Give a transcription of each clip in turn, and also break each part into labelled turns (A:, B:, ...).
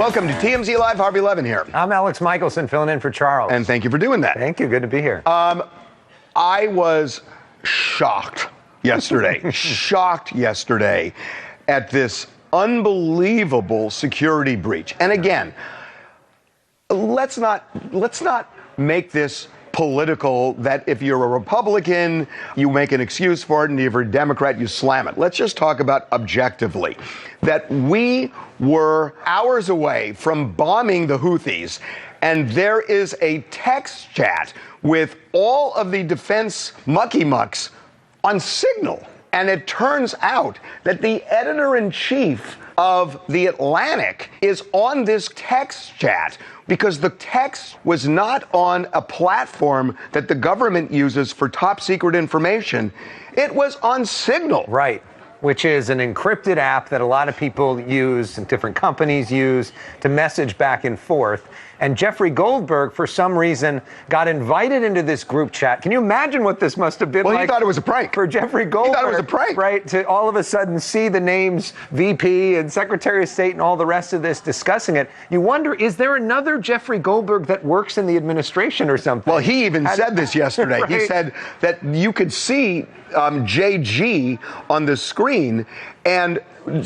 A: Welcome to TMZ Live. Harvey Levin here.
B: I'm Elex Michaelson, filling in for Charles.
A: And thank you for doing that.
B: Thank you. Good to be here.
A: I was shocked yesterday, at this unbelievable security breach. And again, let's not make this political, that if you're a Republican, you make an excuse for it, and if you're a Democrat, you slam it. Let's just talk about objectively that we were hours away from bombing the Houthis, and there is a text chat with all of the defense mucky-mucks on Signal. And it turns out that the editor-in-chief of The Atlantic is on this text chat because the text was not on a platform that the government uses for top secret information. It was on Signal.
B: Right, which is an encrypted app that a lot of people use and different companies use to message back and forth. And Jeffrey Goldberg, for some reason, got invited into this group chat. Can you imagine what this must have been like?
A: Well, he thought it was a prank.
B: For Jeffrey Goldberg.
A: He thought it was a prank.
B: Right, to all of a sudden see the names VP and Secretary of State and all the rest of this discussing it. You wonder, is there another Jeffrey Goldberg that works in the administration or something?
A: Well, he even said this yesterday. Right. He said that you could see JG on the screen, and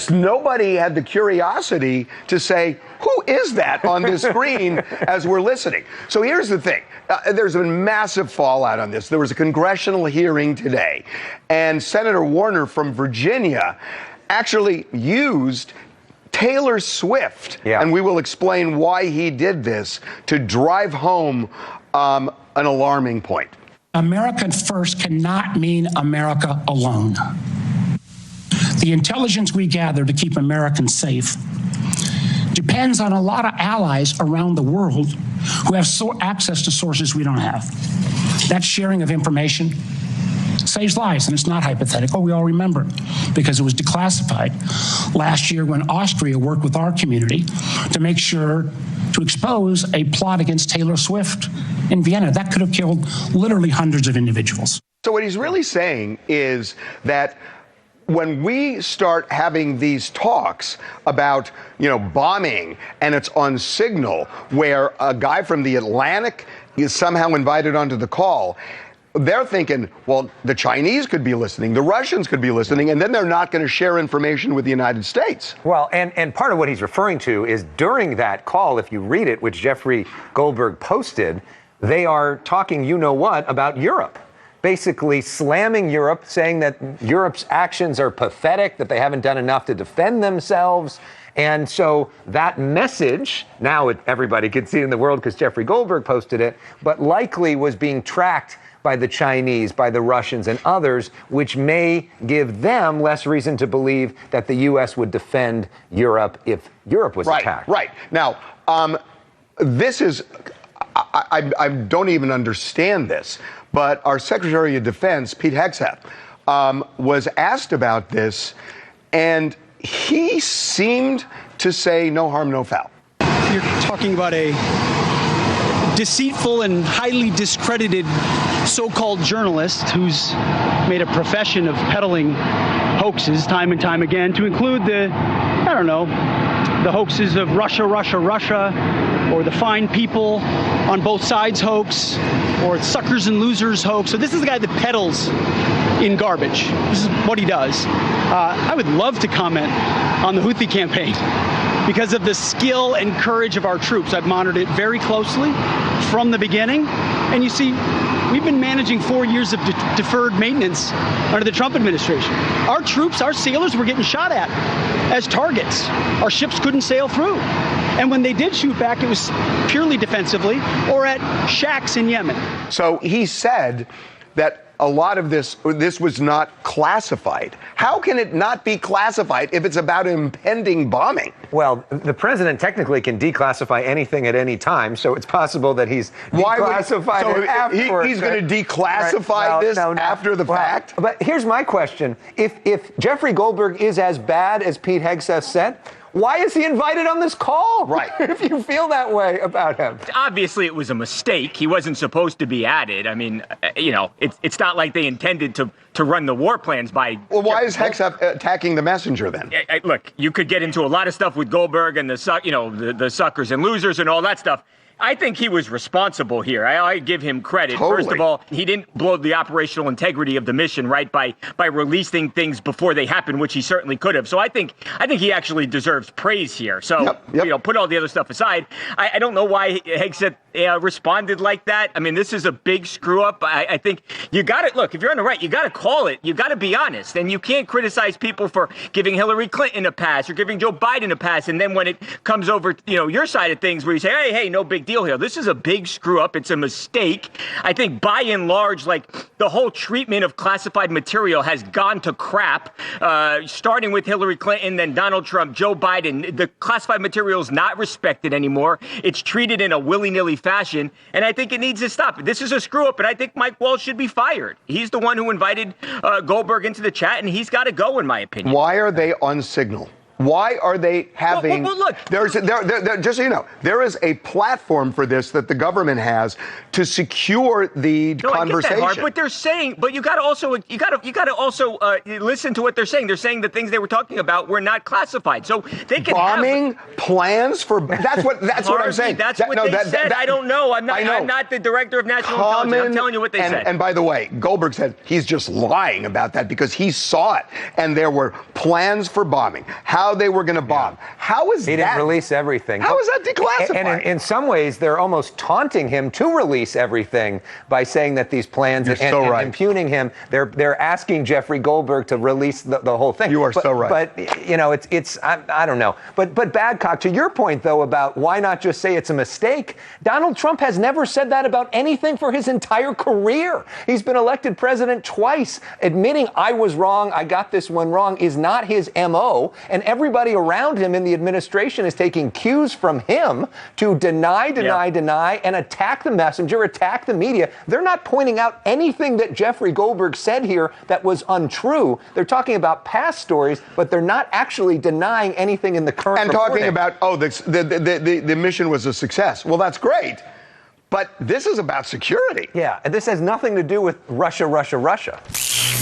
A: nobody had the curiosity to say, who is that on the screen as we're listening? So here's the thing. There's been massive fallout on this. There was a congressional hearing today, and Senator Warner from Virginia actually used Taylor Swift, and we will explain why he did this, to drive home an alarming point.
C: America first cannot mean America alone. The intelligence we gather to keep Americans safe depends on a lot of allies around the world who have access to sources we don't have. That sharing of information saves lives, and it's not hypothetical. We all remember it because it was declassified last year when Austria worked with our community to make sure to expose a plot against Taylor Swift in Vienna. That could have killed literally hundreds of individuals.
A: So what he's really saying is that when we start having these talks about, bombing, and it's on Signal, where a guy from The Atlantic is somehow invited onto the call, they're thinking, well, the Chinese could be listening, the Russians could be listening, and then they're not going to share information with the United States.
B: Well, and part of what he's referring to is during that call, if you read it, which Jeffrey Goldberg posted, they are talking about Europe. Basically slamming Europe, saying that Europe's actions are pathetic, that they haven't done enough to defend themselves. And so that message, now everybody can see it in the world because Jeffrey Goldberg posted it, but likely was being tracked by the Chinese, by the Russians and others, which may give them less reason to believe that the U.S. would defend Europe if Europe was attacked.
A: Right. Now, this is, I don't even understand this, but our Secretary of Defense, Pete Hegseth, was asked about this, and he seemed to say no harm, no foul.
D: You're talking about a deceitful and highly discredited so-called journalist who's made a profession of peddling hoaxes time and time again, to include the hoaxes of Russia, or the fine people on both sides hoax, or suckers and losers hoax. So this is the guy that peddles in garbage. This is what he does. I would love to comment on the Houthi campaign because of the skill and courage of our troops. I've monitored it very closely from the beginning. And you see, we've been managing 4 years of deferred maintenance under the Trump administration. Our troops, our sailors were getting shot at as targets. Our ships couldn't sail through. And when they did shoot back, it was purely defensively or at shacks in Yemen.
A: So he said that a lot of this was not classified. How can it not be classified if it's about impending bombing?
B: Well, the president technically can declassify anything at any time, so it's possible that he's declassified it afterwards.
A: He's going to declassify this after the fact?
B: But here's my question. If Jeffrey Goldberg is as bad as Pete Hegseth said, why is he invited on this call?
A: Right.
B: If you feel that way about him.
E: Obviously, it was a mistake. He wasn't supposed to be added. I mean, it's not like they intended to run the war plans by.
A: Well, why is Hex attacking the messenger then?
E: Look, you could get into a lot of stuff with Goldberg and the suckers and losers and all that stuff. I think he was responsible here. I give him credit.
A: Totally.
E: First of all, he didn't blow the operational integrity of the mission, right, by releasing things before they happened, which he certainly could have. So I think he actually deserves praise here. So,
A: Yep.
E: Put all the other stuff aside. I don't know why Hegseth responded like that. I mean, this is a big screw up. I think you got to look, if you're on the right, you got to call it. You got to be honest. And you can't criticize people for giving Hillary Clinton a pass or giving Joe Biden a pass. And then when it comes over, your side of things where you say, hey, no big deal here. This is a big screw up. It's a mistake. I think by and large, the whole treatment of classified material has gone to crap, starting with Hillary Clinton, then Donald Trump, Joe Biden. The classified material is not respected anymore. It's treated in a willy-nilly fashion, and I think it needs to stop. This is a screw up, and I think Mike Walsh should be fired. He's the one who invited Goldberg into the chat, and he's got to go, in my opinion.
A: Why are they on Signal? Why are they having?
E: Well, look.
A: Just so you know, there is a platform for this that the government has to secure the conversation.
E: I get that, Harv, but they're saying, but you got to also listen to what they're saying. They're saying the things they were talking about were not classified, so they can
A: bombing plans for. That's what I'm saying.
E: That's what they said. I don't know. I'm not the director of national intelligence. I'm telling you what they said.
A: And by the way, Goldberg said he's just lying about that because he saw it, and there were plans for bombing. How they were going to bomb. Yeah. How is that?
B: He didn't release everything.
A: How is that declassified?
B: And in some ways, they're almost taunting him to release everything by saying that these plans and impugning him. They're asking Jeffrey Goldberg to release the whole thing.
A: You are so right.
B: But it's I don't know. But Badcock, to your point though about why not just say it's a mistake? Donald Trump has never said that about anything for his entire career. He's been elected president twice. Admitting I was wrong, I got this one wrong, is not his MO. And everybody around him in the administration is taking cues from him to deny, and attack the messenger, attack the media. They're not pointing out anything that Jeffrey Goldberg said here that was untrue. They're talking about past stories, but they're not actually denying anything in the current
A: and
B: reporting.
A: Talking about, the mission was a success. Well, that's great. But this is about security.
B: Yeah, and this has nothing to do with Russia.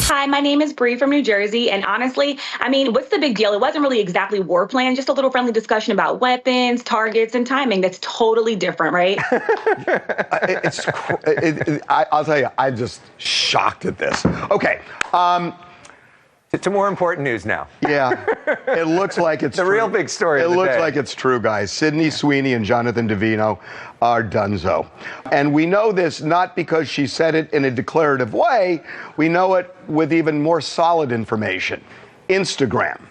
F: Hi, my name is Bree from New Jersey, and honestly, I mean, what's the big deal? It wasn't really exactly war plan, just a little friendly discussion about weapons, targets, and timing. That's totally different, right?
A: I'll tell you, I'm just shocked at this. Okay.
B: To more important news now.
A: Yeah, it looks like it's
B: the real big story.
A: It
B: of the
A: looks
B: day.
A: like it's true, guys. Sydney Sweeney and Jonathan Davino are donezo. And we know this not because she said it in a declarative way. We know it with even more solid information. Instagram.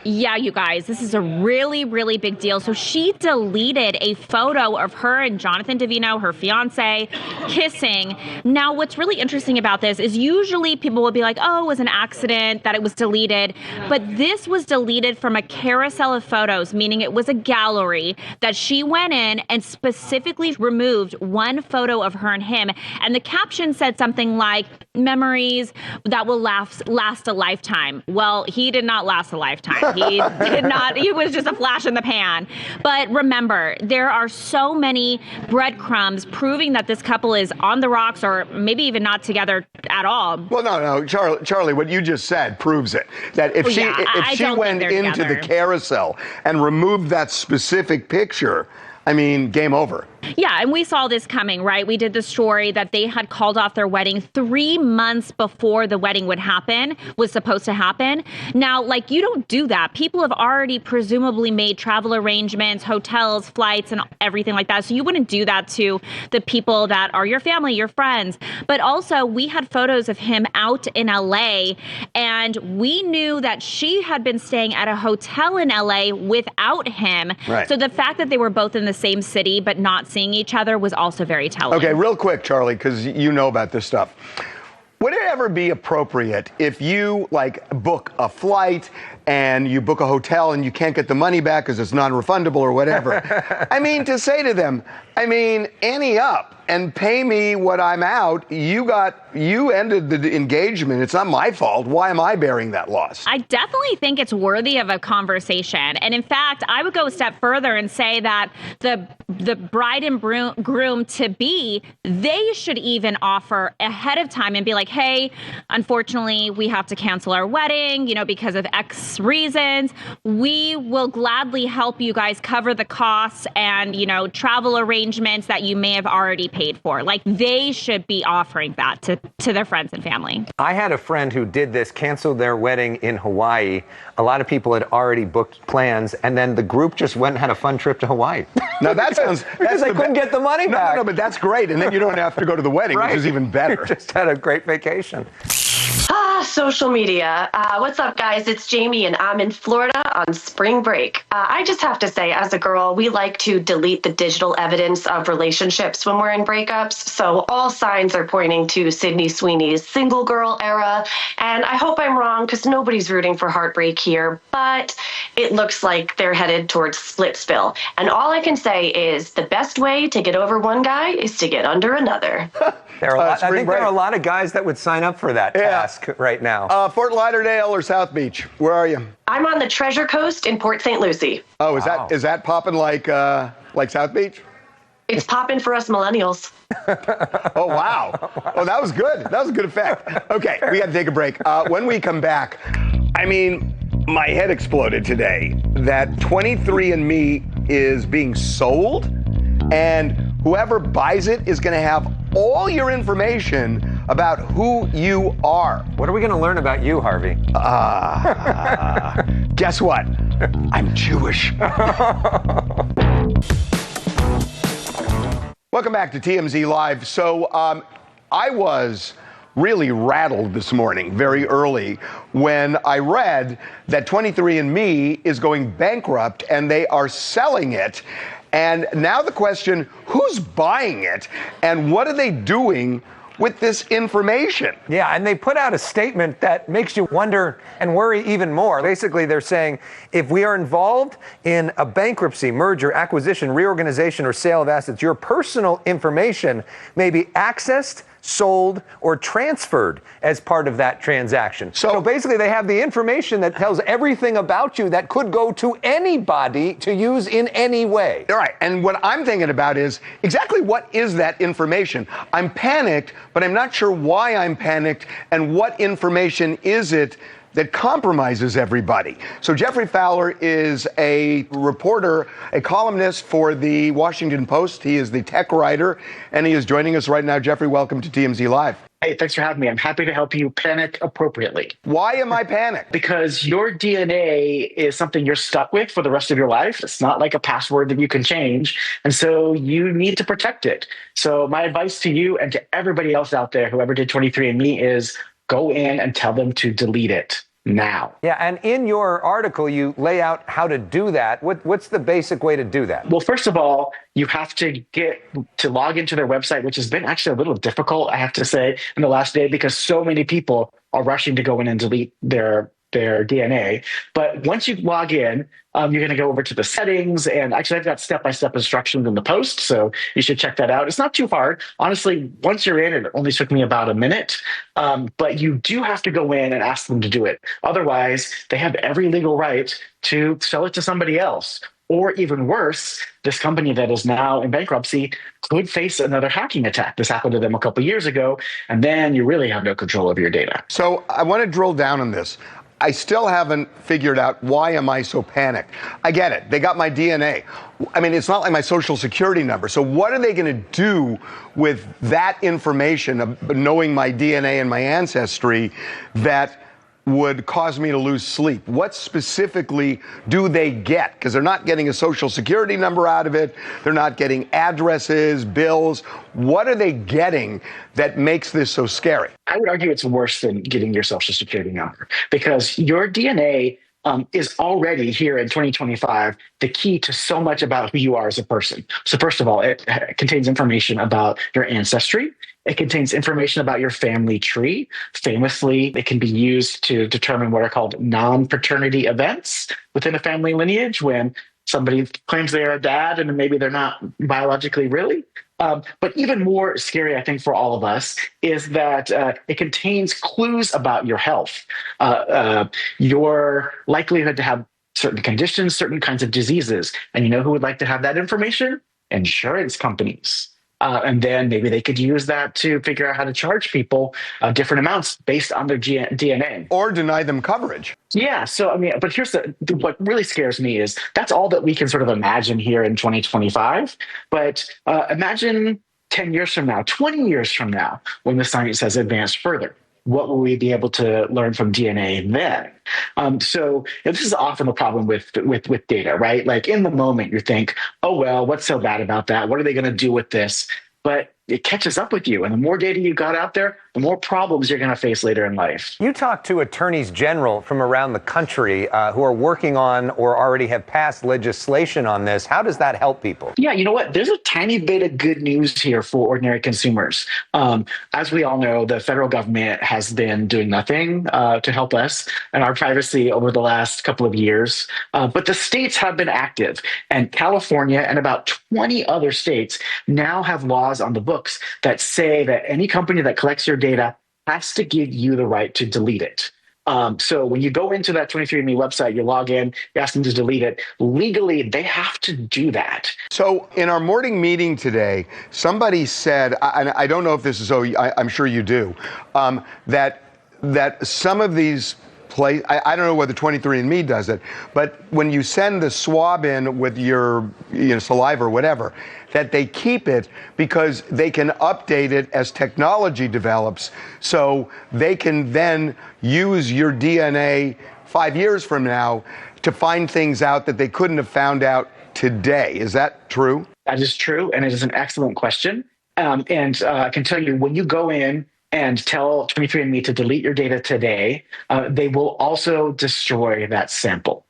G: Yeah, you guys, this is a really, really big deal. So she deleted a photo of her and Jonathan Davino, her fiance, kissing. Now, what's really interesting about this is usually people will be like, oh, it was an accident that it was deleted. But this was deleted from a carousel of photos, meaning it was a gallery that she went in and specifically removed one photo of her and him. And the caption said something like, memories that will last a lifetime. Well, he did not last a lifetime. He did not. He was just a flash in the pan. But remember, there are so many breadcrumbs proving that this couple is on the rocks or maybe even not together at all.
A: Well, no, Charlie, what you just said proves it. That if she went into the carousel and removed that specific picture, I mean, game over.
G: Yeah, and we saw this coming, right? We did the story that they had called off their wedding 3 months before the wedding was supposed to happen. Now, you don't do that. People have already presumably made travel arrangements, hotels, flights, and everything like that. So you wouldn't do that to the people that are your family, your friends. But also, we had photos of him out in LA, and we knew that she had been staying at a hotel in LA without him.
A: Right.
G: So the fact that they were both in the same city but not seeing each other was also very telling.
A: Okay, real quick, Charlie, because you know about this stuff. Would it ever ever be appropriate if you like book a flight and you book a hotel and you can't get the money back because it's non-refundable or whatever? I mean, to say to them, ante up and pay me what I'm out. You ended the engagement. It's not my fault. Why am I bearing that loss?
G: I definitely think it's worthy of a conversation. And in fact, I would go a step further and say that the bride and groom to be, they should even offer ahead of time and be like, hey, unfortunately, we have to cancel our wedding, because of X reasons. We will gladly help you guys cover the costs and, travel arrangements that you may have already paid for. Like, they should be offering that to their friends and family.
B: I had a friend who did this, canceled their wedding in Hawaii. A lot of people had already booked plans, and then the group just went and had a fun trip to Hawaii.
A: Now that sounds...
B: because they couldn't get the money back.
A: No, but that's great. And then you don't have to go to the wedding,
B: right.
A: Which is even better.
B: Just had a great vacation.
H: Social media. What's up, guys? It's Jamie, and I'm in Florida on spring break. I just have to say, as a girl, we like to delete the digital evidence of relationships when we're in breakups. So all signs are pointing to Sydney Sweeney's single girl era. And I hope I'm wrong, because nobody's rooting for heartbreak here. But it looks like they're headed towards split spill. And all I can say is the best way to get over one guy is to get under another.
B: I think there are a lot of guys that would sign up for that task right now.
A: Fort Lauderdale or South Beach? Where are you?
H: I'm on the Treasure Coast in Port St. Lucie.
A: Oh, is that popping like South Beach?
H: It's popping for us millennials.
A: Oh, wow. Oh, that was good. That was a good effect. Okay, we got to take a break. When we come back, my head exploded today that 23andMe is being sold, and whoever buys it is going to have all your information about who you are.
B: What are we going to learn about you, Harvey?
A: Guess what? I'm Jewish. Welcome back to TMZ Live. So I was really rattled this morning, very early, when I read that 23andMe is going bankrupt and they are selling it. And now the question, who's buying it and what are they doing with this information?
B: Yeah, and they put out a statement that makes you wonder and worry even more. Basically, they're saying if we are involved in a bankruptcy, merger, acquisition, reorganization, or sale of assets, your personal information may be accessed, sold, or transferred as part of that transaction. So basically, they have the information that tells everything about you that could go to anybody to use in any way.
A: All right. And what I'm thinking about is exactly what is that information? I'm panicked, but I'm not sure why I'm panicked and what information is it that compromises everybody. So Jeffrey Fowler is a reporter, a columnist for the Washington Post. He is the tech writer, and he is joining us right now. Jeffrey, welcome to TMZ Live.
I: Hey, thanks for having me. I'm happy to help you panic appropriately.
A: Why am I panicked?
I: Because your DNA is something you're stuck with for the rest of your life. It's not like a password that you can change. And so you need to protect it. So my advice to you and to everybody else out there, whoever did 23andMe, is go in and tell them to delete it now.
B: Yeah, and in your article, you lay out how to do that. What's the basic way to do that?
I: Well, first of all, you have to log into their website, which has been actually a little difficult, I have to say, in the last day, because so many people are rushing to go in and delete their DNA. But once you log in, you're going to go over to the settings, and actually I've got step-by-step instructions in the post, so you should check that out. It's not too hard. Honestly, once you're in, it only took me about a minute, but you do have to go in and ask them to do it. Otherwise, they have every legal right to sell it to somebody else. Or even worse, this company that is now in bankruptcy could face another hacking attack. This happened to them a couple of years ago, and then you really have no control over your data.
A: So I want to drill down on this. I still haven't figured out why am I so panicked. I get it. They got my DNA. It's not like my social security number. So what are they going to do with that information of knowing my DNA and my ancestry that would cause me to lose sleep? What specifically do they get? Because they're not getting a social security number out of it. They're not getting addresses, bills. What are they getting that makes this so scary?
I: I would argue it's worse than getting your social security number, because your DNA is already here in 2025 the key to so much about who you are as a person. So first of all, it contains information about your ancestry. It contains information about your family tree. Famously, it can be used to determine what are called non-paternity events within a family lineage, when somebody claims they're a dad and maybe they're not biologically really. But even more scary, I think, for all of us is that it contains clues about your health, your likelihood to have certain conditions, certain kinds of diseases. And you know who would like to have that information? Insurance companies. And then maybe they could use that to figure out how to charge people different amounts based on their DNA.
A: Or deny them coverage.
I: Yeah. So, I mean, but here's what really scares me is that's all that we can sort of imagine here in 2025. But imagine 10 years from now, 20 years from now, when the science has advanced further. What will we be able to learn from DNA then? So this is often the problem with data, right? Like in the moment, you think, oh, well, what's so bad about that? What are they going to do with this? But it catches up with you. And the more data you got out there, the more problems you're going to face later in life.
B: You talk to attorneys general from around the country who are working on or already have passed legislation on this. How does that help people?
I: Yeah, you know what? There's a tiny bit of good news here for ordinary consumers. As we all know, the federal government has been doing nothing to help us and our privacy over the last couple of years. But the states have been active. And California and about 20 other states now have laws on the books that say that any company that collects your data has to give you the right to delete it. So when you go into that 23andMe website, you log in, you ask them to delete it. Legally, they have to do that.
A: So in our morning meeting today, somebody said, and I don't know if this is so, I'm sure you do, that some of these I don't know whether 23andMe does it, but when you send the swab in with your saliva or whatever, that they keep it because they can update it as technology develops, so they can then use your DNA 5 years from now to find things out that they couldn't have found out today. Is that true?
I: That is true, and it is an excellent question. And I can tell you, when you go in and tell 23andMe to delete your data today, they will also destroy that sample.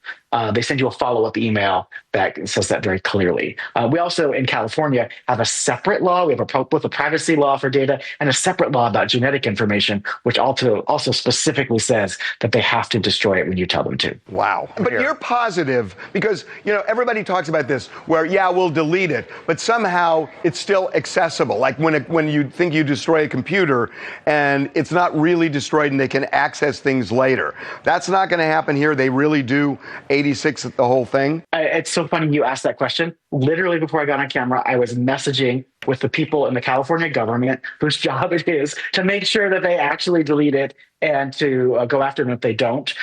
I: They send you a follow-up email that says that very clearly. We also, in California, have a separate law. We have both a privacy law for data and a separate law about genetic information, which also specifically says that they have to destroy it when you tell them to.
A: Wow. But you're positive because, everybody talks about this where, yeah, we'll delete it, but somehow it's still accessible. Like when you think you destroy a computer and it's not really destroyed and they can access things later. That's not going to happen here. They really do 86 the whole thing.
I: It's so funny you asked that question. Literally before I got on camera, I was messaging with the people in the California government whose job it is to make sure that they actually delete it and to go after them if they don't.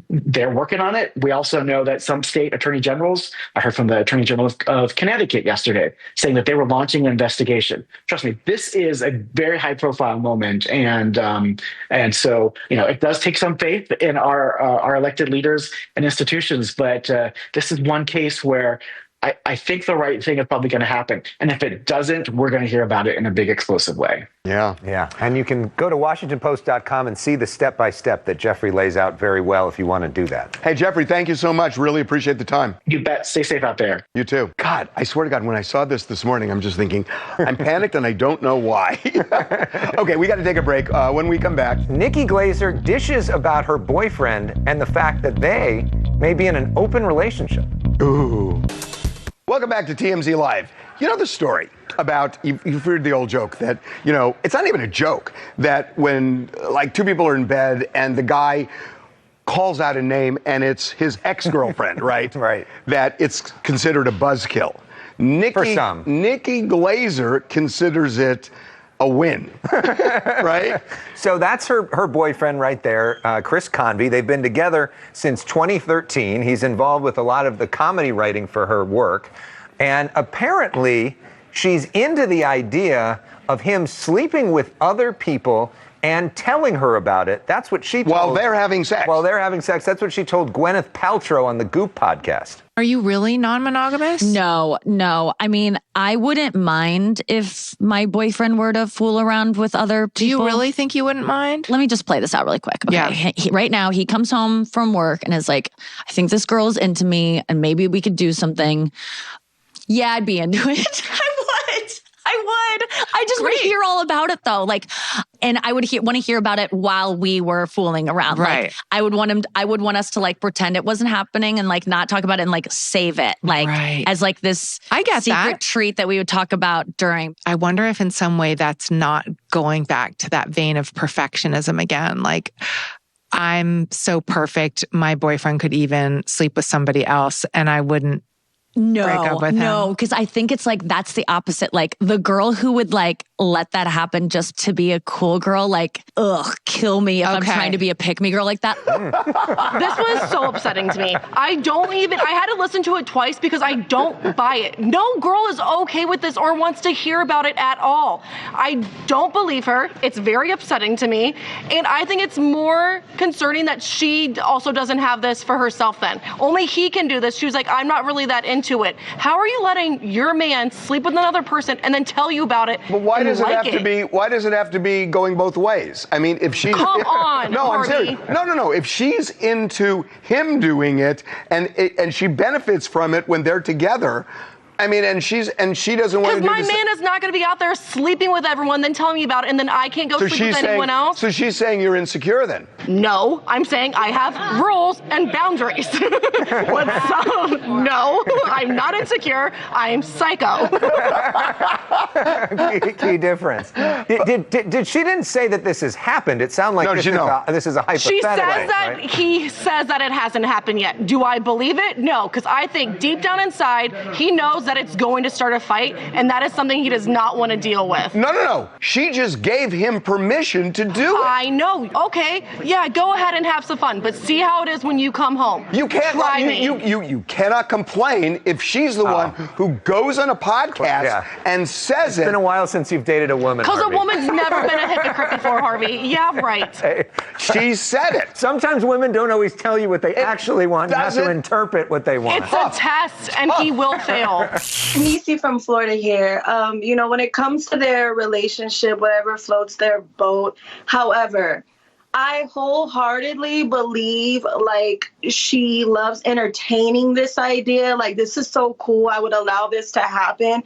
I: They're working on it. We also know that some state attorney generals, I heard from the Attorney General of Connecticut yesterday, saying that they were launching an investigation. Trust me, this is a very high profile moment. And so, it does take some faith in our elected leaders and institutions. But this is one case where I think the right thing is probably going to happen. And if it doesn't, we're going to hear about it in a big explosive way.
A: Yeah.
B: Yeah. And you can go to WashingtonPost.com and see the step-by-step that Jeffrey lays out very well if you want to do that.
A: Hey, Jeffrey, thank you so much. Really appreciate the time.
I: You bet. Stay safe out there.
A: You too. God, I swear to God, when I saw this morning, I'm just thinking, I'm panicked and I don't know why. Okay, we got to take a break. When we come back,
B: Nikki Glaser dishes about her boyfriend and the fact that they may be in an open relationship.
A: Ooh. Welcome back to TMZ Live. You know the story about, you've heard the old joke that, it's not even a joke, that when two people are in bed and the guy calls out a name and it's his ex-girlfriend, right?
B: Right.
A: That it's considered a buzzkill.
B: For some.
A: Nikki Glaser considers it a win, right?
B: So that's her boyfriend right there, Chris Convey. They've been together since 2013. He's involved with a lot of the comedy writing for her work. And apparently, she's into the idea of him sleeping with other people and telling her about it. That's what she told.
A: While they're having sex.
B: While they're having sex. That's what she told Gwyneth Paltrow on the Goop podcast.
J: Are you really non-monogamous?
K: No. I mean, I wouldn't mind if my boyfriend were to fool around with other people.
J: Do you really think you wouldn't mind?
K: Let me just play this out really quick. Okay.
J: Yeah.
K: Right now, he comes home from work and is like, I think this girl's into me and maybe we could do something. Yeah, I'd be into it. I I would. I just want to hear all about it though. Like, and I would want to hear about it while we were fooling around.
J: Right.
K: Like, I would want us to like pretend it wasn't happening and like not talk about it and like save it. Like as like this secret treat that we would talk about during.
J: I wonder if in some way that's not going back to that vein of perfectionism again. Like, I'm so perfect. My boyfriend could even sleep with somebody else and I wouldn't break up with him.
K: No, because I think it's like, that's the opposite. Like the girl who would like let that happen just to be a cool girl, like, kill me if I'm trying to be a pick-me girl like that.
L: This was so upsetting to me. I had to listen to it twice because I don't buy it. No girl is okay with this or wants to hear about it at all. I don't believe her. It's very upsetting to me. And I think it's more concerning that she also doesn't have this for herself then. Only he can do this. She was like, I'm not really that into it. How are you letting your man sleep with another person and then tell you about it?
A: But why does it have to be going both ways? I mean, if she's
L: Come on,
A: no, I'm
L: Harvey.
A: serious. No. If she's into him doing it and she benefits from it when they're together, I mean, and she doesn't want to do
L: because my man is not going to be out there sleeping with everyone, then telling me about it, and then I can't go sleep with anyone else.
A: So she's saying you're insecure then?
L: No, I'm saying I have rules and boundaries. No, I'm not insecure. I'm psycho.
B: Key difference. Did she didn't say that this has happened? It sounded like this is a hypothetical.
L: She says that he says that it hasn't happened yet. Do I believe it? No, because I think deep down inside he knows that it's going to start a fight, and that is something he does not want to deal with.
A: No. She just gave him permission to do it.
L: I know. Okay, yeah, go ahead and have some fun, but see how it is when you come home.
A: You can't. You cannot complain if she's the one who goes on a podcast and says
B: It's been a while since you've dated a woman.
L: Because a woman's never been a hypocrite before, Harvey. Yeah, right.
A: She said it.
B: Sometimes women don't always tell you what they actually want. You have to interpret what they want.
L: It's a test, and he will fail.
M: Nisi from Florida here. When it comes to their relationship, whatever floats their boat. However, I wholeheartedly believe like she loves entertaining this idea. Like, this is so cool. I would allow this to happen.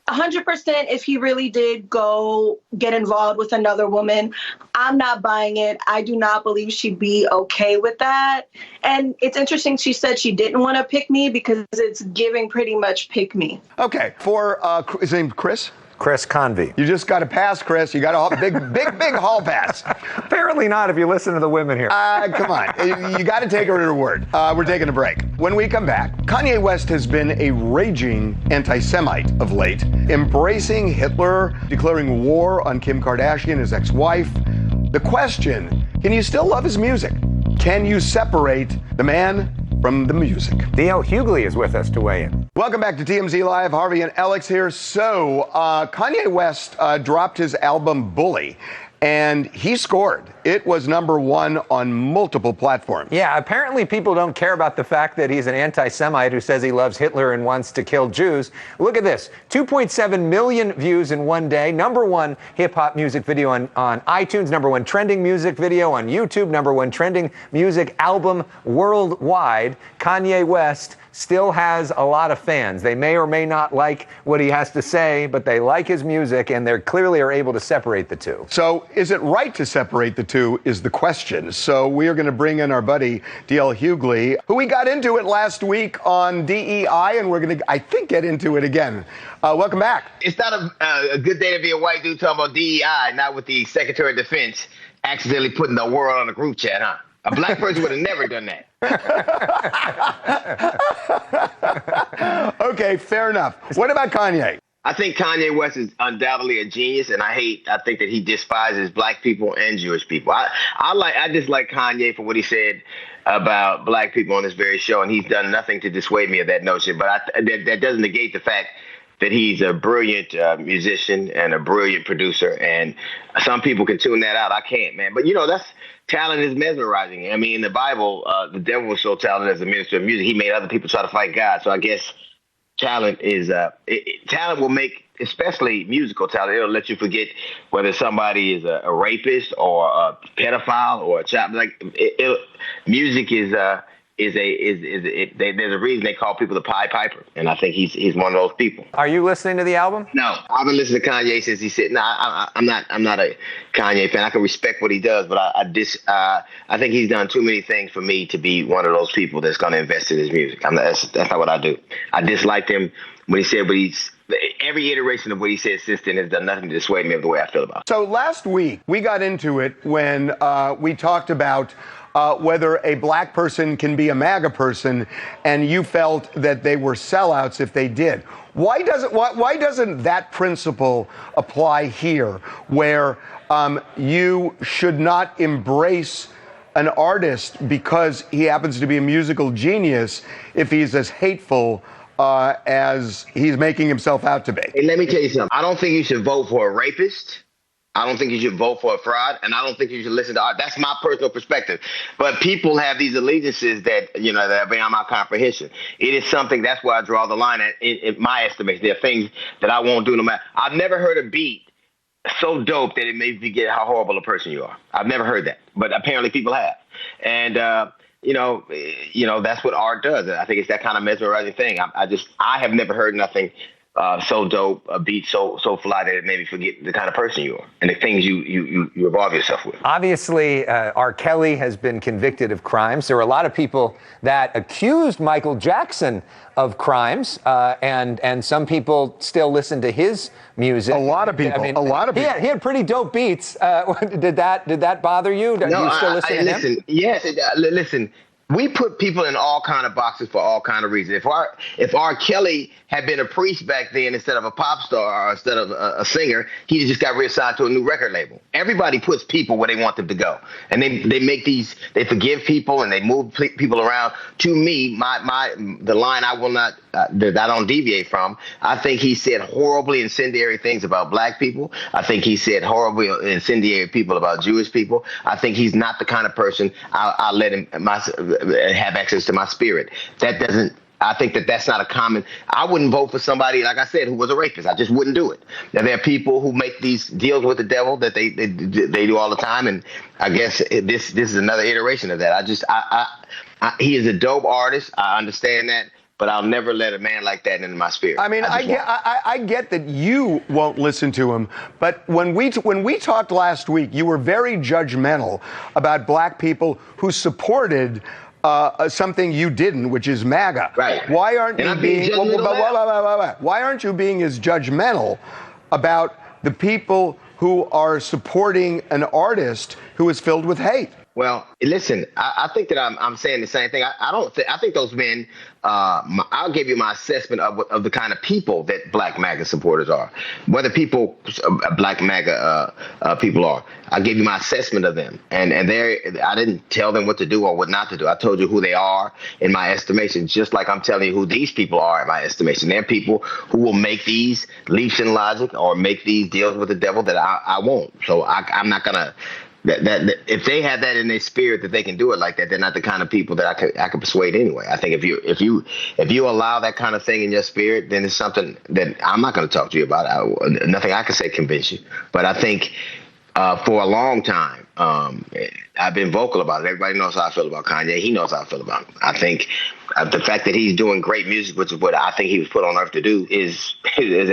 M: 100% if he really did go get involved with another woman. I'm not buying it. I do not believe she'd be okay with that. And it's interesting she said she didn't want to pick me because it's giving pretty much pick me.
A: Okay, for his name Chris?
B: Chris Convey.
A: You just got a pass, Chris. You got a big hall pass.
B: Apparently not if you listen to the women here.
A: Come on. You got to take her at her word. We're taking a break. When we come back, Kanye West has been a raging anti-Semite of late, embracing Hitler, declaring war on Kim Kardashian, his ex-wife. The question, can you still love his music? Can you separate the man from the music?
B: D.L. Hughley is with us to weigh in.
A: Welcome back to TMZ Live. Harvey and Elex here. So, Kanye West dropped his album Bully, and he scored. It was #1 on multiple platforms.
B: Yeah, apparently people don't care about the fact that he's an anti-Semite who says he loves Hitler and wants to kill Jews. Look at this, 2.7 million views in one day, #1 hip-hop music video on iTunes, #1 trending music video on YouTube, #1 trending music album worldwide. Kanye West still has a lot of fans. They may or may not like what he has to say, but they like his music, and they clearly are able to separate the two.
A: So is it right to separate the two is the question. So we are going to bring in our buddy D.L. Hughley, who we got into it last week on DEI, and we're going to, I think, get into it again. Welcome back.
N: It's not a good day to be a white dude talking about DEI, not with the Secretary of Defense accidentally putting the world on a group chat, huh? A black person would have never done that.
A: Okay, fair enough. What about Kanye?
N: I think Kanye West is undoubtedly a genius, and I think that he despises black people and Jewish people. I dislike Kanye for what he said about black people on this very show, and he's done nothing to dissuade me of that notion. But that doesn't negate the fact that he's a brilliant musician and a brilliant producer, and some people can tune that out. I can't, man. But that's talent is mesmerizing. I mean, in the Bible, the devil was so talented as a minister of music, he made other people try to fight God. So I guess talent is talent will make, especially musical talent, it'll let you forget whether somebody is a rapist or a pedophile or a child. Like music is there's a reason they call people the Pied Piper, and I think he's one of those people.
B: Are you listening to the album?
N: No, I've been listening to Kanye since he said. No, I'm not a Kanye fan. I can respect what he does, but I think he's done too many things for me to be one of those people that's going to invest in his music. That's not what I do. I disliked him when he said what he's. Every iteration of what he said since then has done nothing to dissuade me of the way I feel about it.
A: So last week, we got into it when we talked about whether a black person can be a MAGA person, and you felt that they were sellouts if they did. Why doesn't that principle apply here, where you should not embrace an artist because he happens to be a musical genius if he's as hateful as he's making himself out to be?
N: Hey, let me tell you something. I don't think you should vote for a rapist. I don't think you should vote for a fraud, and I don't think you should listen to art. That's my personal perspective. But people have these allegiances that, that are beyond my comprehension. It is something, that's where I draw the line in my estimation. There are things that I won't do no matter. I've never heard a beat so dope that it made me forget how horrible a person you are. I've never heard that, but apparently people have. And, that's what art does. I think it's that kind of mesmerizing thing. I have never heard nothing so dope, a beat so fly that it made me forget the kind of person you are and the things you involve yourself with.
B: Obviously, R. Kelly has been convicted of crimes. There were a lot of people that accused Michael Jackson of crimes, and some people still listen to his music.
A: A lot of people.
B: He had pretty dope beats. Did that bother you? Do you still listen to him?
N: Yes. Listen. We put people in all kind of boxes for all kind of reasons. If R. Kelly had been a priest back then instead of a pop star or instead of a singer, he just got reassigned to a new record label. Everybody puts people where they want them to go, and they forgive people and they move people around. To me, the line I will not that I don't deviate from. I think he said horribly incendiary things about black people. I think he said horribly incendiary people about Jewish people. I think he's not the kind of person I'll let him have access to my spirit. I think that's not a common. I wouldn't vote for somebody, like I said, who was a rapist. I just wouldn't do it. Now, there are people who make these deals with the devil that they do all the time, and I guess this is another iteration of that. He is a dope artist. I understand that. But I'll never let a man like that into my spirit.
A: I mean, I get that you won't listen to him, but when we talked last week, you were very judgmental about black people who supported something you didn't, which is MAGA.
N: Right.
A: Why aren't you being? Why aren't you being as judgmental about the people who are supporting an artist who is filled with hate?
N: Well, listen, I think that I'm saying the same thing. I think those men. I'll give you my assessment of the kind of people that black MAGA supporters are. Whether black MAGA people are. I'll give you my assessment of them. And I didn't tell them what to do or what not to do. I told you who they are in my estimation, just like I'm telling you who these people are in my estimation. They're people who will make these leaps in logic or make these deals with the devil that I won't. So I'm not gonna. That if they have that in their spirit that they can do it like that, they're not the kind of people that I can persuade anyway. I think if you allow that kind of thing in your spirit, then it's something that I'm not going to talk to you about. Nothing I can say convince you. But I think for a long time, I've been vocal about it. Everybody knows how I feel about Kanye. He knows how I feel about him. I think the fact that he's doing great music, which is what I think he was put on earth to do, is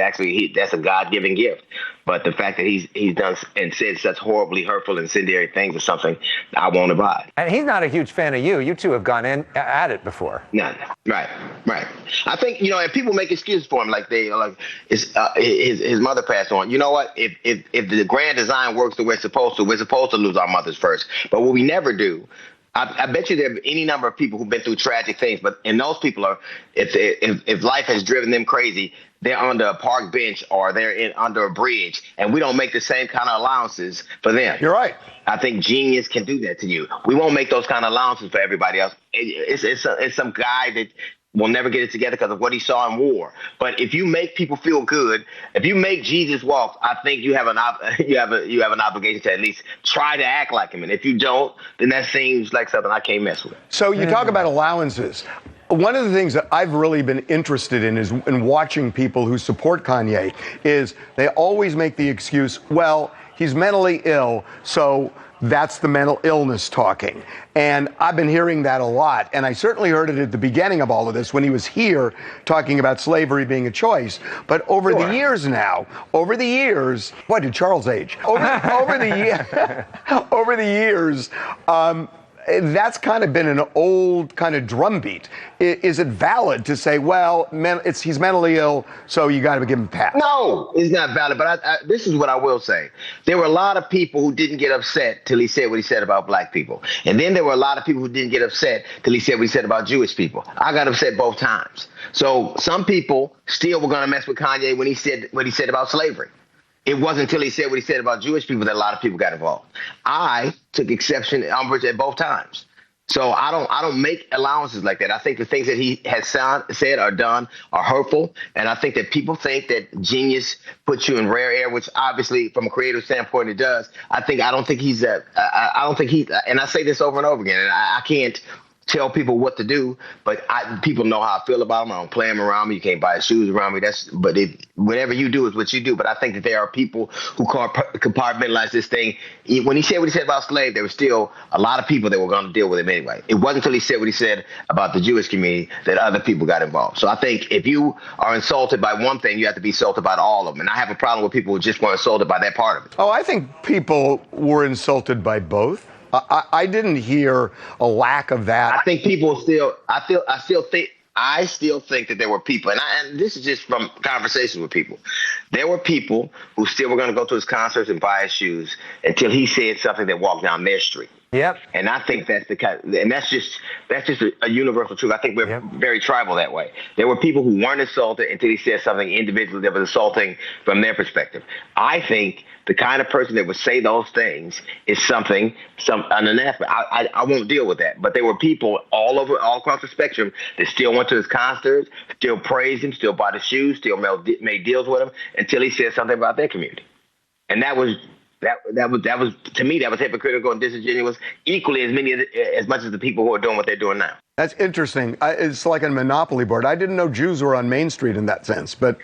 N: actually that's a God-given gift. But the fact that he's done and said such horribly hurtful, incendiary things is something I won't abide.
B: And he's not a huge fan of you. You two have gone in at it before.
N: No, right. I think and people make excuses for him, like his mother passed on. You know what? If the grand design works the way it's supposed to, we're supposed to lose our mothers first. But what we never do. I bet you there are any number of people who've been through tragic things, and those people are, if life has driven them crazy, they're under a park bench or they're under a bridge, and we don't make the same kind of allowances for them.
A: You're right.
N: I think genius can do that to you. We won't make those kind of allowances for everybody else. It's some guy that will never get it together because of what he saw in war. But if you make people feel good, if you make Jesus walk, I think you have an obligation to at least try to act like him. And if you don't, then that seems like something I can't mess with.
A: So you talk about allowances. One of the things that I've really been interested in is in watching people who support Kanye is they always make the excuse, well, he's mentally ill, so that's the mental illness talking. And I've been hearing that a lot. And I certainly heard it at the beginning of all of this when he was here talking about slavery being a choice. But over the years now, boy, did Charles age? Over the years, that's kind of been an old kind of drumbeat. Is it valid to say, well, he's mentally ill, so you got to give him a pass?
N: No, it's not valid. But this is what I will say. There were a lot of people who didn't get upset till he said what he said about black people. And then there were a lot of people who didn't get upset till he said what he said about Jewish people. I got upset both times. So some people still were going to mess with Kanye when he said what he said about slavery. It wasn't until he said what he said about Jewish people that a lot of people got involved. I took exception at both times. So I don't make allowances like that. I think the things that he has said or done are hurtful. And I think that people think that genius puts you in rare air, which obviously from a creative standpoint it does. I don't think he's and I say this over and over again, and I can't tell people what to do, but people know how I feel about him. I don't play him around me. You can't buy his shoes around me. Whatever you do is what you do. But I think that there are people who compartmentalize this thing. When he said what he said about slaves, there was still a lot of people that were going to deal with him anyway. It wasn't until he said what he said about the Jewish community that other people got involved. So I think if you are insulted by one thing, you have to be insulted by all of them. And I have a problem with people who just were insulted by that part of it.
A: Oh, I think people were insulted by both. I didn't hear a lack of that.
N: I think people I still think that there were people, and this is just from conversations with people. There were people who still were going to go to his concerts and buy his shoes until he said something that walked down their street.
B: Yep. And
N: I think that's that's just a universal truth. I think we're very tribal that way. There were people who weren't insulted until he said something individually that was insulting from their perspective. I think the kind of person that would say those things is an anathema. I won't deal with that. But there were people all across the spectrum that still went to his concerts, still praised him, still bought his shoes, still made deals with him until he said something about their community. And that was to me, that was hypocritical and disingenuous equally as much as the people who are doing what they're doing now.
A: That's interesting. It's like a monopoly board. I didn't know Jews were on Main Street in that sense, but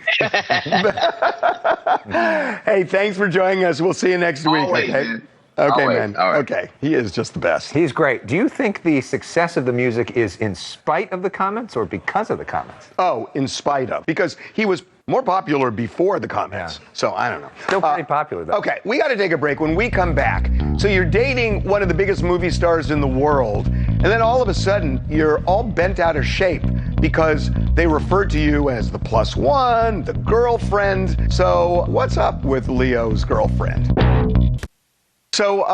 A: hey, thanks for joining us. We'll see you next week.
N: Always,
A: okay,
N: man.
A: Okay,
N: Always.
A: man.
N: All right.
A: Okay, he is just the best.
B: He's great. Do you think the success of the music is in spite of the comments or because of the comments?
A: Oh, in spite of, because he was more popular before the comments. Yeah. So I don't know.
B: Still pretty popular, though.
A: Okay, we got to take a break. When we come back, so you're dating one of the biggest movie stars in the world, and then all of a sudden you're all bent out of shape because they refer to you as the plus one, the girlfriend. So what's up with Leo's girlfriend? So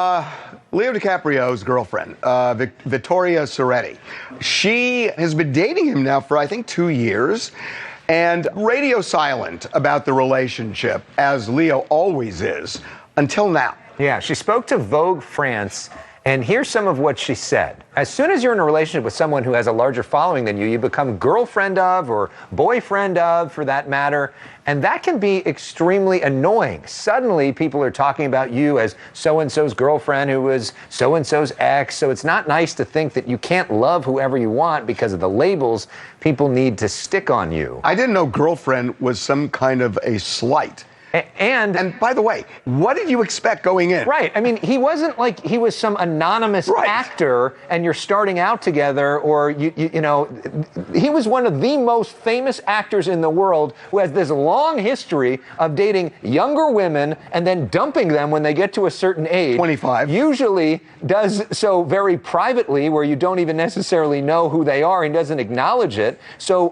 A: Leo DiCaprio's girlfriend, Vittoria Soretti, she has been dating him now for, I think, 2 years. And radio silent about the relationship, as Leo always is, until now.
B: Yeah, she spoke to Vogue France, and here's some of what she said. As soon as you're in a relationship with someone who has a larger following than you, you become girlfriend of or boyfriend of, for that matter, and that can be extremely annoying. Suddenly, people are talking about you as so-and-so's girlfriend who was so-and-so's ex, so it's not nice to think that you can't love whoever you want because of the labels people need to stick on you.
A: I didn't know girlfriend was some kind of a slight. And by the way, what did you expect going in?
B: Right. I mean, he wasn't like he was some anonymous actor and you're starting out together, or you know, he was one of the most famous actors in the world who has this long history of dating younger women and then dumping them when they get to a certain age.
A: 25.
B: Usually does so very privately where you don't even necessarily know who they are and doesn't acknowledge it. So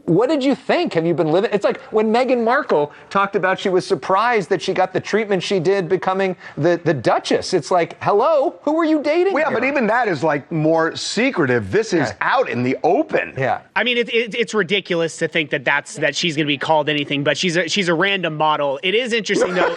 B: what did you think? Have you been living? It's like when Meghan Markle talked about she was surprised that she got the treatment she did becoming the Duchess. It's like, hello, who were you dating?
A: Well, yeah, but even that is like more secretive. This is out in the open.
B: Yeah.
D: I mean, it's ridiculous to think that she's going to be called anything, but she's a random model. It is interesting though.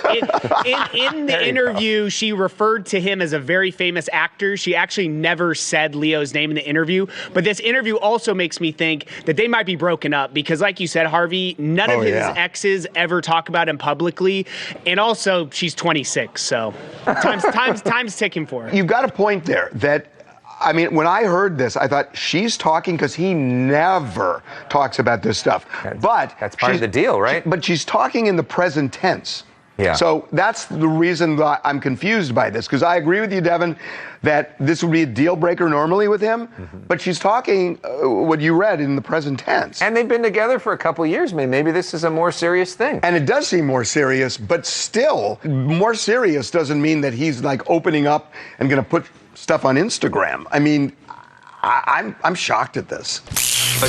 D: In the interview, she referred to him as a very famous actor. She actually never said Leo's name in the interview, but this interview also makes me think that they might be broken up because, like you said, Harvey, none of his exes ever talk about him publicly, and also she's 26, so time's ticking for her.
A: You've got a point there that, I mean, when I heard this, I thought she's talking because he never talks about this stuff. But
B: that's part of the deal, right?
A: But she's talking in the present tense.
B: Yeah.
A: So that's the reason that I'm confused by this, because I agree with you, Devin, that this would be a deal breaker normally with him, but she's talking what you read in the present tense.
B: And they've been together for a couple of years. Maybe this is a more serious thing.
A: And it does seem more serious, but still, more serious doesn't mean that he's like opening up and going to put stuff on Instagram. I mean, I'm shocked at this.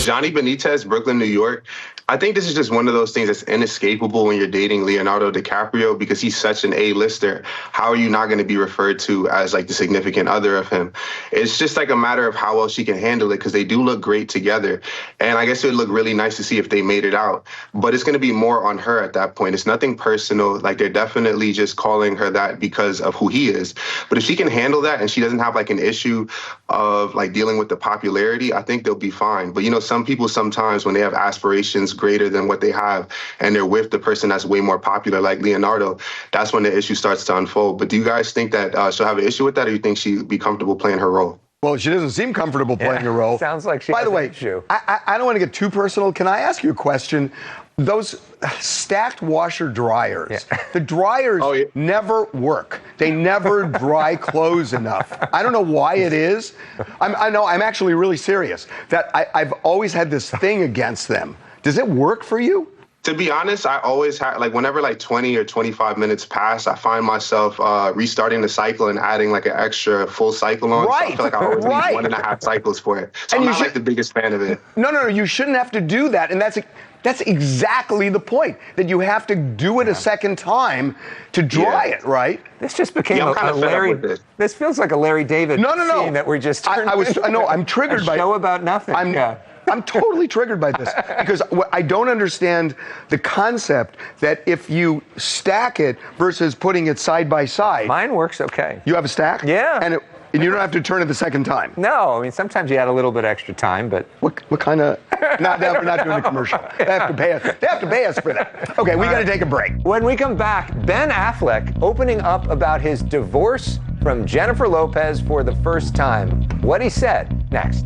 O: Johnny Benitez, Brooklyn, New York. I think this is just one of those things that's inescapable when you're dating Leonardo DiCaprio because he's such an A-lister. How are you not going to be referred to as like the significant other of him? It's just like a matter of how well she can handle it because they do look great together. And I guess it would look really nice to see if they made it out. But it's going to be more on her at that point. It's nothing personal. Like they're definitely just calling her that because of who he is. But if she can handle that and she doesn't have like an issue of like dealing with the popularity, I think they'll be fine. But you know, some people sometimes when they have aspirations greater than what they have and they're with the person that's way more popular like Leonardo, that's when the issue starts to unfold. But do you guys think that she'll have an issue with that, or you think she'd be comfortable playing her role?
A: Well, she doesn't seem comfortable playing a role.
B: Sounds like she
A: By
B: has
A: the way,
B: an issue.
A: I don't want to get too personal. Can I ask you a question? Those stacked washer dryers, the dryers never work. They never dry clothes enough. I don't know why it is. I'm actually really serious. That I've always had this thing against them. Does it work for you?
O: To be honest, I always have, like, whenever like 20 or 25 minutes pass, I find myself restarting the cycle and adding like an extra full cycle on.
A: Right.
O: So I feel like I always need 1.5 cycles for it. So I'm not like the biggest fan of it.
A: No, you shouldn't have to do that. And that's exactly the point, that you have to do it a second time to dry it, right?
B: This just became a Larry. This feels like a Larry David scene that we just turned into.
A: I'm triggered by
B: a show about nothing.
A: I'm totally triggered by this because I don't understand the concept that if you stack it versus putting it side by side.
B: Mine works okay.
A: You have a stack?
B: Yeah.
A: And you don't have to turn it the second time?
B: No, I mean, sometimes you add a little bit extra time, but...
A: What kind of... We're not doing a commercial. They have to pay us for that. Okay, we got to take a break.
B: When we come back, Ben Affleck opening up about his divorce from Jennifer Lopez for the first time. What he said next.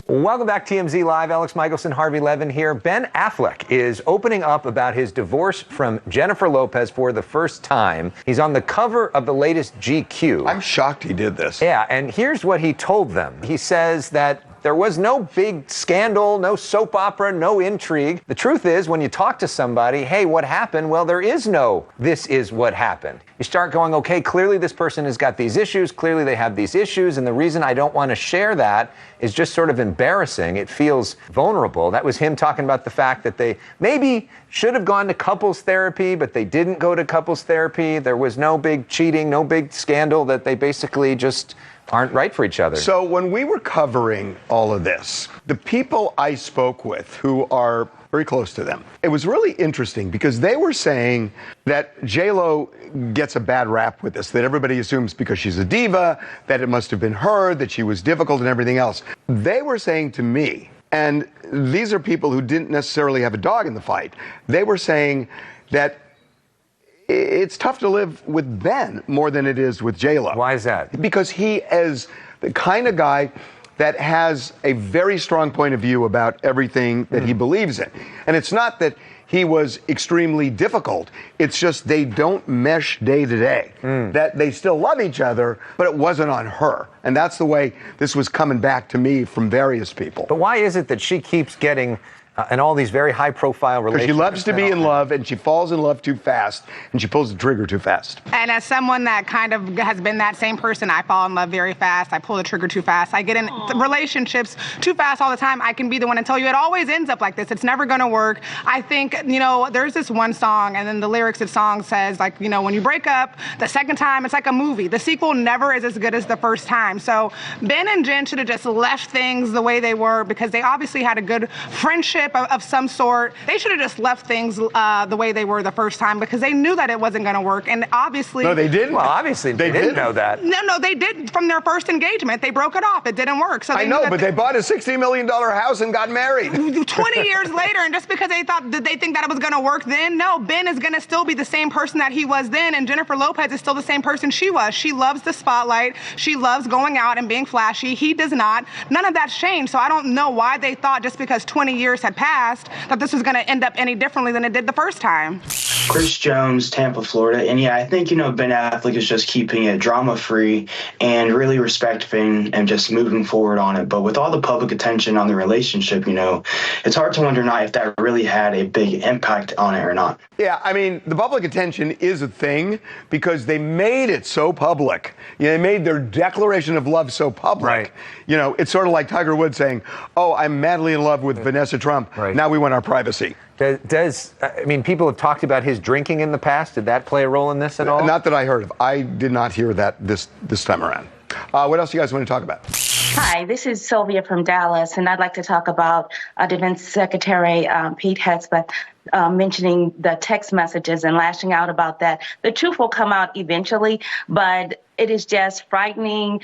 B: Welcome back, TMZ Live. Elex Michaelson, Harvey Levin here. Ben Affleck is opening up about his divorce from Jennifer Lopez for the first time. He's on the cover of the latest GQ.
A: I'm shocked he did this.
B: Yeah, and here's what he told them. He says that there was no big scandal, no soap opera, no intrigue. The truth is, when you talk to somebody, hey, what happened? Well, there is no, this is what happened. You start going, okay, clearly this person has got these issues, clearly they have these issues, and the reason I don't want to share that is just sort of embarrassing. It feels vulnerable. That was him talking about the fact that they maybe should have gone to couples therapy, but they didn't go to couples therapy. There was no big cheating, no big scandal, that they basically just aren't right for each other.
A: So when we were covering all of this, the people I spoke with who are very close to them, it was really interesting because they were saying that J-Lo gets a bad rap with this, that everybody assumes because she's a diva, that it must have been her, that she was difficult and everything else. They were saying to me, and these are people who didn't necessarily have a dog in the fight, they were saying that it's tough to live with Ben more than it is with J-Lo.
B: Why is that?
A: Because he is the kind of guy that has a very strong point of view about everything that he believes in. And it's not that he was extremely difficult. It's just they don't mesh day to day. That they still love each other, but it wasn't on her. And that's the way this was coming back to me from various people.
B: But why is it that she keeps getting in all these very high-profile relationships?
A: Because she loves to be in love, and she falls in love too fast, and she pulls the trigger too fast.
P: And as someone that kind of has been that same person, I fall in love very fast. I pull the trigger too fast. I get in relationships too fast all the time. I can be the one to tell you it always ends up like this. It's never going to work. I think, there's this one song, and then the lyrics of the song says, like, when you break up, the second time, it's like a movie. The sequel never is as good as the first time. So Ben and Jen should have just left things the way they were because they obviously had a good friendship of some sort. They should have just left things the way they were the first time because they knew that it wasn't going to work. And obviously...
A: No, they didn't.
B: Well, obviously they didn't know that.
P: No, they did from their first engagement. They broke it off. It didn't work. So
A: I know, but they bought a $60 million house and got married.
P: 20 years later, and just because did they think that it was going to work then? No, Ben is going to still be the same person that he was then, and Jennifer Lopez is still the same person she was. She loves the spotlight. She loves going out and being flashy. He does not. None of that's changed. So I don't know why they thought just because 20 years had past that this was going to end up any differently than it did the first time.
Q: Chris Jones, Tampa, Florida. And yeah, I think, Ben Affleck is just keeping it drama-free and really respecting and just moving forward on it. But with all the public attention on the relationship, it's hard to wonder if that really had a big impact on it or not.
A: Yeah, I mean, the public attention is a thing because they made it so public. They made their declaration of love so public. Right. It's sort of like Tiger Woods saying, "Oh, I'm madly in love with Vanessa Trump. Right. Now we want our privacy."
B: People have talked about his drinking in the past. Did that play a role in this at all?
A: Not that I heard of. I did not hear that this time around. What else do you guys want to talk about?
R: Hi, this is Sylvia from Dallas, and I'd like to talk about Defense Secretary Pete Hegseth mentioning the text messages and lashing out about that. The truth will come out eventually, but it is just frightening,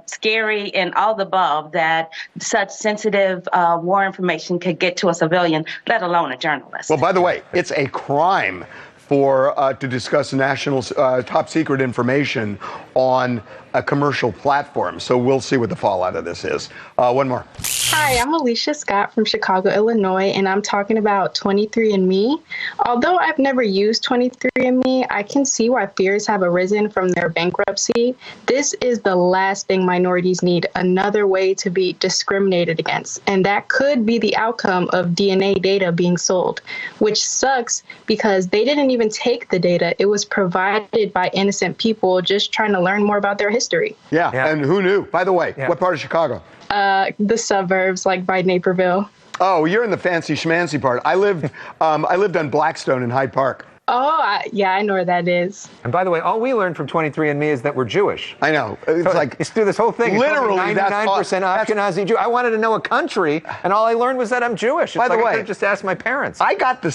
R: scary, and all the above that such sensitive war information could get to a civilian, let alone a journalist.
A: Well, by the way, it's a crime to discuss national top secret information on a commercial platform. So we'll see what the fallout of this is. One more.
S: Hi, I'm Alicia Scott from Chicago, Illinois, and I'm talking about 23andMe. Although I've never used 23andMe, I can see why fears have arisen from their bankruptcy. This is the last thing minorities need, another way to be discriminated against. And that could be the outcome of DNA data being sold, which sucks because they didn't even take the data. It was provided by innocent people just trying to learn more about their history.
A: Yeah, and who knew? By the way, what part of Chicago?
S: The suburbs, like by Naperville.
A: Oh, you're in the fancy schmancy part. I lived on Blackstone in Hyde Park.
S: Oh, yeah, I know where that is.
B: And by the way, all we learned from 23andMe is that we're Jewish.
A: I know. It's like
B: let's do this whole thing.
A: Literally,
B: 99% Ashkenazi Jew. I wanted to know a country, and all I learned was that I'm Jewish.
A: By the way,
B: I could have just asked my parents.
A: I got the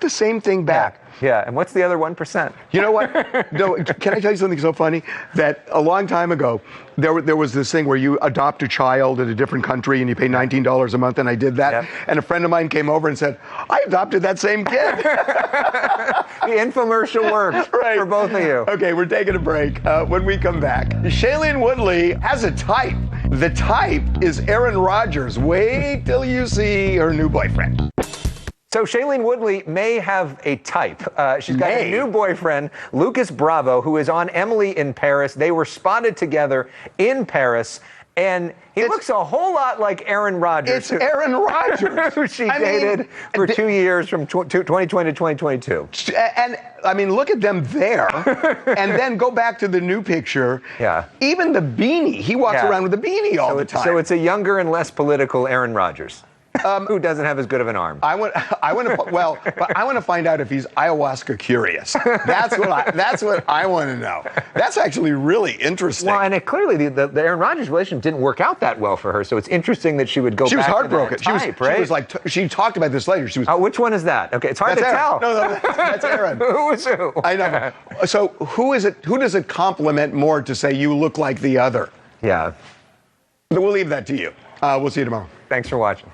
A: same thing back.
B: Yeah, and what's the other 1%?
A: You know what? No, can I tell you something so funny? That a long time ago, there was this thing where you adopt a child in a different country and you pay $19 a month, and I did that. Yep. And a friend of mine came over and said, I adopted that same kid.
B: The infomercial works for both of you.
A: Okay, we're taking a break. When we come back, Shailene Woodley has a type. The type is Aaron Rodgers. Wait till you see her new boyfriend.
B: So Shailene Woodley may have a type. She's got a new boyfriend, Lucas Bravo, who is on Emily in Paris. They were spotted together in Paris, and he looks a whole lot like Aaron Rodgers.
A: It's Aaron Rodgers.
B: Who she dated for 2 years from 2020 to 2022.
A: And, I mean, look at them there, and then go back to the new picture.
B: Yeah.
A: Even the beanie. He walks around with a beanie all the time.
B: So it's a younger and less political Aaron Rodgers. Who doesn't have as good of an arm?
A: I want to find out if he's ayahuasca curious. That's what I want to know. That's actually really interesting.
B: Well, and clearly the Aaron Rodgers relationship didn't work out that well for her. So it's interesting that she would go.
A: She was heartbroken.
B: To that type, right?
A: She was like, she talked about this later. She was.
B: Oh, which one is that? Okay, it's hard to tell.
A: No, that's Aaron.
B: Who is who?
A: I know. So who is it? Who does it compliment more to say you look like the other?
B: Yeah.
A: We'll leave that to you. We'll see you tomorrow.
B: Thanks for watching.